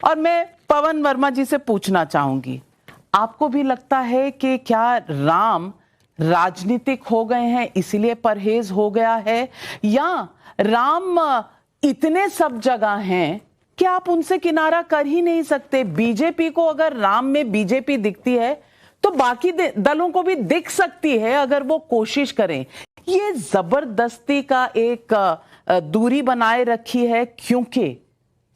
और मैं पवन वर्मा जी से पूछना चाहूंगी, आपको भी लगता है कि क्या राम राजनीतिक हो गए हैं इसीलिए परहेज हो गया है, या राम इतने सब जगह हैं कि आप उनसे किनारा कर ही नहीं सकते? बीजेपी को अगर राम में बीजेपी दिखती है तो बाकी दलों को भी दिख सकती है अगर वो कोशिश करें। ये जबरदस्ती का एक दूरी बनाए रखी है क्योंकि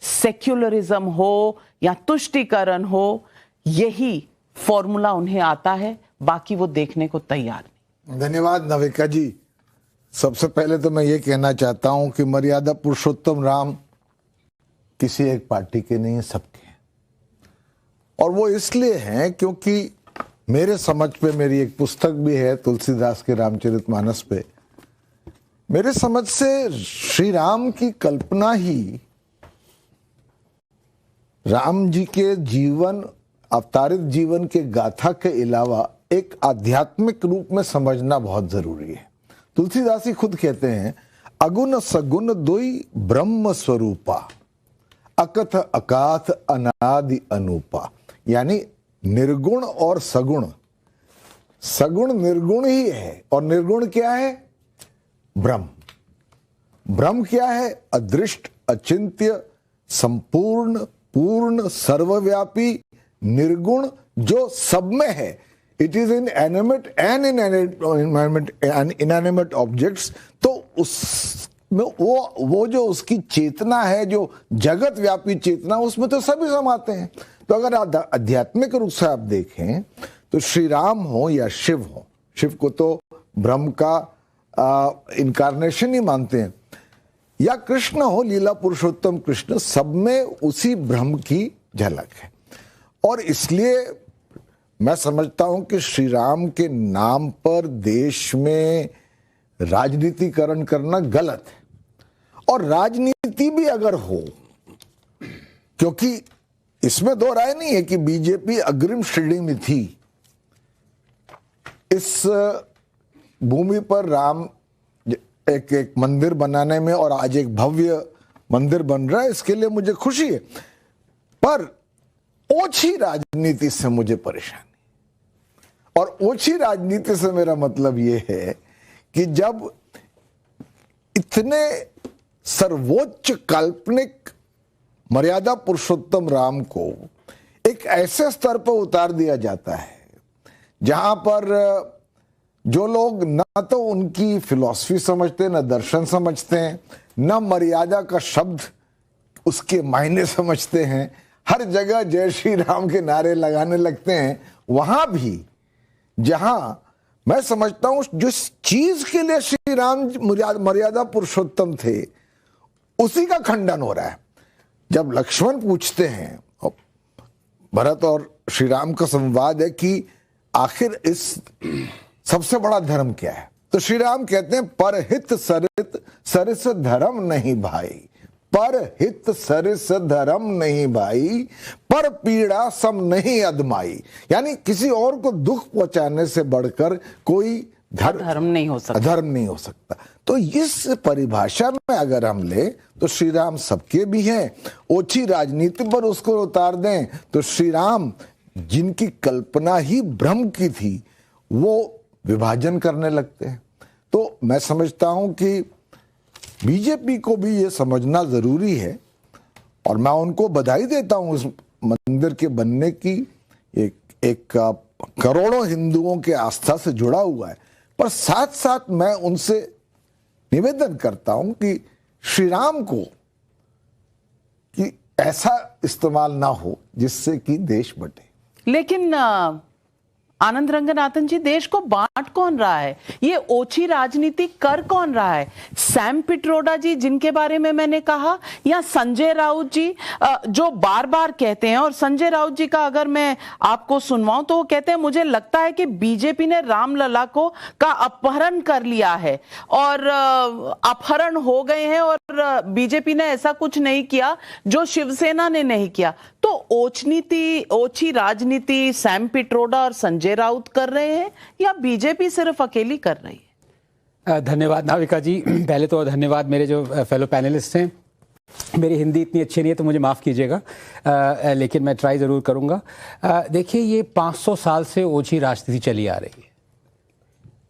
सेक्युलरिज्म हो या तुष्टीकरण हो, यही फॉर्मूला उन्हें आता है, बाकी वो देखने को तैयार नहीं। धन्यवाद नविका जी। सबसे पहले तो मैं ये कहना चाहता हूं कि मर्यादा पुरुषोत्तम राम किसी एक पार्टी के नहीं, सबके हैं। और वो इसलिए हैं क्योंकि मेरे समझ पे, मेरी एक पुस्तक भी है तुलसीदास के रामचरितमानस पे, मेरे समझ से श्री राम की कल्पना ही राम जी के जीवन, अवतारित जीवन के गाथा के अलावा एक आध्यात्मिक रूप में समझना बहुत जरूरी है। तुलसीदास ही खुद कहते हैं, अगुण सगुण दोई ब्रह्म स्वरूपा, अकथ अकाथ अनादि अनूपा। यानी निर्गुण और सगुण, सगुण निर्गुण ही है और निर्गुण क्या है? ब्रह्म। ब्रह्म क्या है? अदृष्ट, अचिंत्य, संपूर्ण, पूर्ण, सर्वव्यापी, निर्गुण, जो सब में है। It is in animate and inanimate objects. तो उसमें वो जो उसकी चेतना है, जो जगत व्यापी चेतना, उसमें तो सभी समाते हैं। तो अगर आध्यात्मिक रूप से आप देखें तो श्री राम हो या शिव हो, शिव को तो ब्रह्म का इनकारनेशन ही मानते हैं, या कृष्ण हो, लीला पुरुषोत्तम कृष्ण, सब में उसी ब्रह्म की झलक है। और इसलिए मैं समझता हूं कि श्री राम के नाम पर देश में राजनीतिकरण करना गलत है। और राजनीति भी अगर हो, क्योंकि इसमें दो राय नहीं है कि बीजेपी अग्रिम श्रेणी में थी। इस भूमि पर राम एक मंदिर बनाने में, और आज एक भव्य मंदिर बन रहा है, इसके लिए मुझे खुशी है। पर ओछी राजनीति से मुझे परेशानी, और ओछी राजनीति से मेरा मतलब यह है कि जब इतने सर्वोच्च काल्पनिक मर्यादा पुरुषोत्तम राम को एक ऐसे स्तर पर उतार दिया जाता है जहां पर जो लोग न तो उनकी फिलॉसफी समझते, न दर्शन समझते हैं, न मर्यादा का शब्द उसके मायने समझते हैं, हर जगह जय श्री राम के नारे लगाने लगते हैं, वहां भी जहां मैं समझता हूं जिस चीज के लिए श्री राम मर्यादा पुरुषोत्तम थे, उसी का खंडन हो रहा है। जब लक्ष्मण पूछते हैं, भरत और श्री राम का संवाद है कि आखिर इस सबसे बड़ा धर्म क्या है, तो श्री राम कहते हैं, परहित सरित सरिस धर्म नहीं भाई, परहित सरिस धर्म नहीं भाई, पर पीड़ा सम नहीं अदमाई। यानी किसी और को दुख पहुंचाने से बढ़कर कोई धर्म नहीं हो सकता, धर्म नहीं हो सकता। तो इस परिभाषा में अगर हम ले तो श्री राम सबके भी हैं। ओछी राजनीति पर उसको उतार दें तो श्री राम, जिनकी कल्पना ही ब्रह्म की थी, वो विभाजन करने लगते हैं। तो मैं समझता हूं कि बीजेपी को भी ये समझना जरूरी है, और मैं उनको बधाई देता हूं इस मंदिर के बनने की। एक करोड़ों हिंदुओं के आस्था से जुड़ा हुआ है, पर साथ साथ मैं उनसे निवेदन करता हूं कि श्री राम को कि ऐसा इस्तेमाल ना हो जिससे कि देश बटे। लेकिन आनंद रंगनाथन जी, देश को बांट कौन रहा है? ये ओछी राजनीति कर कौन रहा है? सैम पिट्रोडा जी, जिनके बारे में मैंने कहा, या संजय राउत जी, जो बार बार कहते हैं? और संजय राउत जी का अगर मैं आपको सुनवाऊं तो वो कहते हैं, मुझे लगता है कि बीजेपी ने रामलला को का अपहरण कर लिया है, और अपहरण हो गए हैं, और बीजेपी ने ऐसा कुछ नहीं किया जो शिवसेना ने नहीं किया। तो ओछी राजनीति सैम पिट्रोडा और संजय राउत कर रहे हैं, या बीजेपी सिर्फ अकेली कर रही है? धन्यवाद नाविका जी। पहले तो धन्यवाद मेरे जो फेलो पैनलिस्ट हैं, मेरी हिंदी इतनी अच्छी नहीं है तो मुझे माफ़ कीजिएगा, लेकिन मैं ट्राई ज़रूर करूँगा। देखिए, ये 500 साल से ओछी राजनीति चली आ रही है,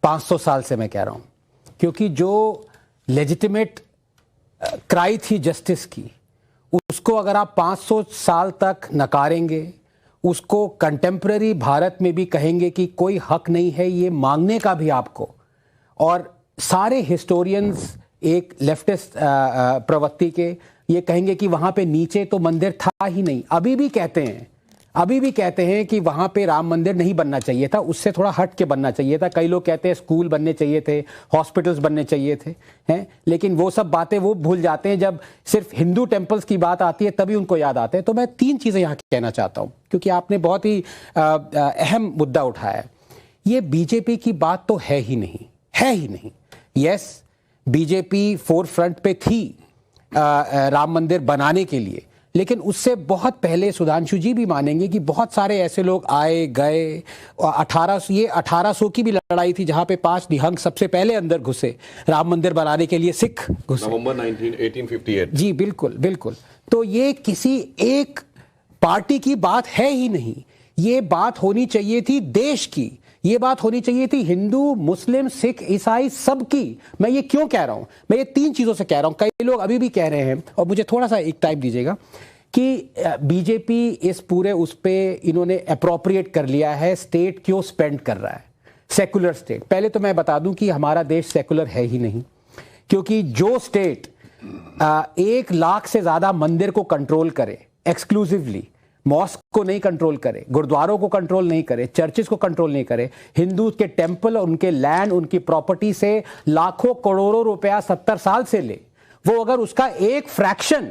500 साल से मैं कह रहा हूँ, क्योंकि जो लेजिटिमेट क्राई थी जस्टिस की, उसको अगर आप 500 साल तक नकारेंगे, उसको कंटेम्प्रेरी भारत में भी कहेंगे कि कोई हक नहीं है ये मांगने का भी आपको, और सारे हिस्टोरियंस एक लेफ्टिस्ट प्रवृत्ति के ये कहेंगे कि वहाँ पे नीचे तो मंदिर था ही नहीं, अभी भी कहते हैं कि वहाँ पे राम मंदिर नहीं बनना चाहिए था, उससे थोड़ा हट के बनना चाहिए था। कई लोग कहते हैं स्कूल बनने चाहिए थे, हॉस्पिटल्स बनने चाहिए थे, हैं, लेकिन वो सब बातें वो भूल जाते हैं जब सिर्फ हिंदू टेम्पल्स की बात आती है, तभी उनको याद आते हैं। तो मैं 3 चीज़ें यहाँ कहना चाहता हूँ, क्योंकि आपने बहुत ही अहम मुद्दा उठाया। ये बीजेपी की बात तो है ही नहीं। यस, बीजेपी फोर फ्रंट पे थी राम मंदिर बनाने के लिए, लेकिन उससे बहुत पहले सुधांशु जी भी मानेंगे कि बहुत सारे ऐसे लोग आए गए। 1800 की भी लड़ाई थी जहां पे 5 निहंग सबसे पहले अंदर घुसे राम मंदिर बनाने के लिए, सिख घुसे नवंबर 1858। जी बिल्कुल। तो ये किसी एक पार्टी की बात है ही नहीं, ये बात होनी चाहिए थी देश की, ये बात होनी चाहिए थी हिंदू, मुस्लिम, सिख, ईसाई सबकी। मैं ये क्यों कह रहा हूं? मैं ये 3 चीजों से कह रहा हूं। कई लोग अभी भी कह रहे हैं, और मुझे थोड़ा सा एक टाइम दीजिएगा, कि बीजेपी इस पूरे उस पे इन्होंने अप्रोप्रिएट कर लिया है, स्टेट क्यों स्पेंड कर रहा है, सेकुलर स्टेट। पहले तो मैं बता दूं कि हमारा देश सेकुलर है ही नहीं, क्योंकि जो स्टेट 1 लाख से ज्यादा मंदिर को कंट्रोल करे एक्सक्लूसिवली, मॉस्क को नहीं कंट्रोल करे, गुरुद्वारों को कंट्रोल नहीं करे, चर्चेस को कंट्रोल नहीं करे, हिंदू के टेंपल, उनके लैंड, उनकी प्रॉपर्टी से लाखों करोड़ों रुपया 70 साल से ले, वो अगर उसका एक फ्रैक्शन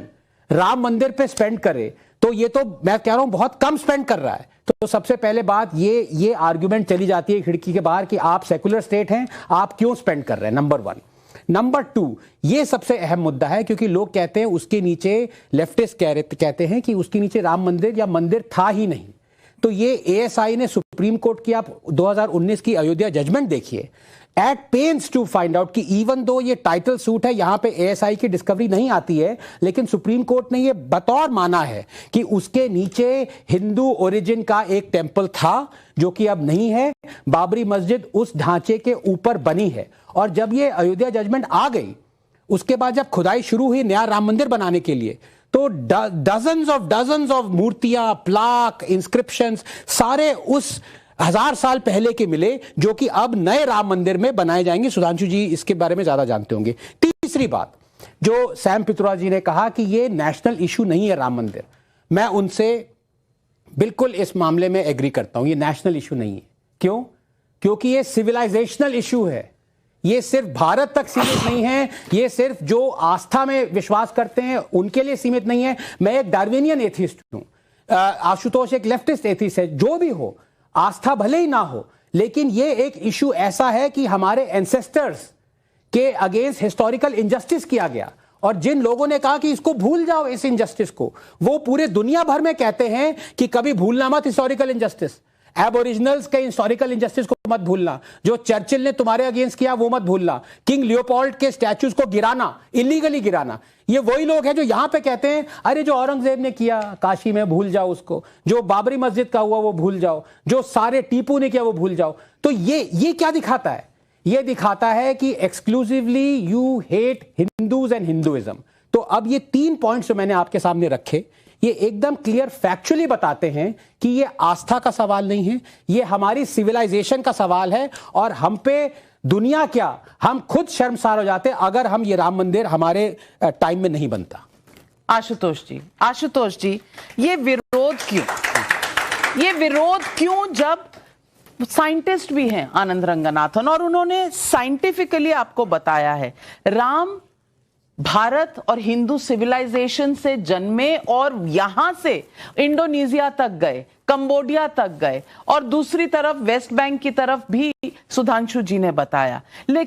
राम मंदिर पे स्पेंड करे, तो ये तो मैं कह रहा हूं बहुत कम स्पेंड कर रहा है। तो सबसे पहले बात ये आर्ग्यूमेंट चली जाती है खिड़की के बाहर कि आप सेकुलर स्टेट हैं, आप क्यों स्पेंड कर रहे हैं, नंबर 1। नंबर 2, ये सबसे अहम मुद्दा है, क्योंकि लोग कहते हैं उसके नीचे, लेफ्टिस्ट कहते हैं कि उसके नीचे राम मंदिर या मंदिर था ही नहीं। तो ये एएसआई ने सुप्रीम कोर्ट की, आप 2019 की अयोध्या जजमेंट देखिए, at pains to find out कि इवन दो ये टाइटल सूट है, यहां पे एएसआई की डिस्कवरी नहीं आती है, लेकिन सुप्रीम कोर्ट ने ये बतौर माना है कि उसके नीचे हिंदू ओरिजिन का एक टेंपल था जो कि अब नहीं है, बाबरी मस्जिद उस ढांचे के ऊपर बनी है। और जब ये अयोध्या जजमेंट आ गई, उसके बाद जब खुदाई शुरू हुई नया राम मंदिर बनाने के लिए, तो डजन्स ऑफ मूर्तियां, प्लाक, इंस्क्रिप्शंस सारे उस 1000 साल पहले के मिले, जो कि अब नए राम मंदिर में बनाए जाएंगे। सुधांशु जी इसके बारे में ज्यादा जानते होंगे। तीसरी बात, जो सैम पित्रोदा जी ने कहा कि ये नेशनल इशू नहीं है राम मंदिर, मैं उनसे बिल्कुल इस मामले में एग्री करता हूं, ये नेशनल इशू नहीं है। क्यों? क्योंकि ये सिविलाइजेशनल इशू है। ये सिर्फ भारत तक सीमित नहीं है, ये सिर्फ जो आस्था में विश्वास करते हैं उनके लिए सीमित नहीं है। मैं एक डार्विनियन एथिस्ट हूं, आशुतोष एक लेफ्टिस्ट एथिस्ट है। जो भी हो, आस्था भले ही ना हो, लेकिन ये एक इशू ऐसा है कि हमारे एंसेस्टर्स के अगेंस्ट हिस्टोरिकल इनजस्टिस किया गया, और जिन लोगों ने कहा कि इसको भूल जाओ, इस इनजस्टिस को, वो पूरे दुनिया भर में कहते हैं कि कभी भूलना मत हिस्टोरिकल इनजस्टिस। एबोरिजिनल्स के हिस्टोरिकल इनजस्टिस को मत भूलना, जो चर्चिल ने तुम्हारे अगेंस्ट किया वो मत भूलना, किंग लियोपोल्ड के स्टैच्यूज को गिराना, इलीगली गिराना। ये वही लोग हैं जो यहां पे कहते हैं अरे जो औरंगजेब ने किया काशी में भूल जाओ उसको, जो बाबरी मस्जिद का हुआ वो भूल जाओ, जो सारे टीपू ने किया वो भूल जाओ। तो ये क्या दिखाता है? ये दिखाता है कि exclusively you hate Hindus and Hinduism. तो अब ये 3 पॉइंट्स जो मैंने आपके सामने रखे, ये एकदम क्लियर फैक्चुअली बताते हैं कि ये आस्था का सवाल नहीं है, ये हमारी सिविलाइजेशन का सवाल है। और हम पे दुनिया क्या, हम खुद शर्मसार हो जाते अगर हम ये राम मंदिर हमारे टाइम में नहीं बनता। आशुतोष जी, ये विरोध क्यों जब साइंटिस्ट भी हैं आनंद रंगनाथन, और उन्होंने साइंटिफिकली आपको बताया है राम भारत और हिंदू सिविलाइजेशन से जन्मे, और यहां से इंडोनेशिया तक गए, कंबोडिया तक गए, और दूसरी तरफ वेस्ट बैंक की तरफ भी सुधांशु जी ने बताया। लेकिन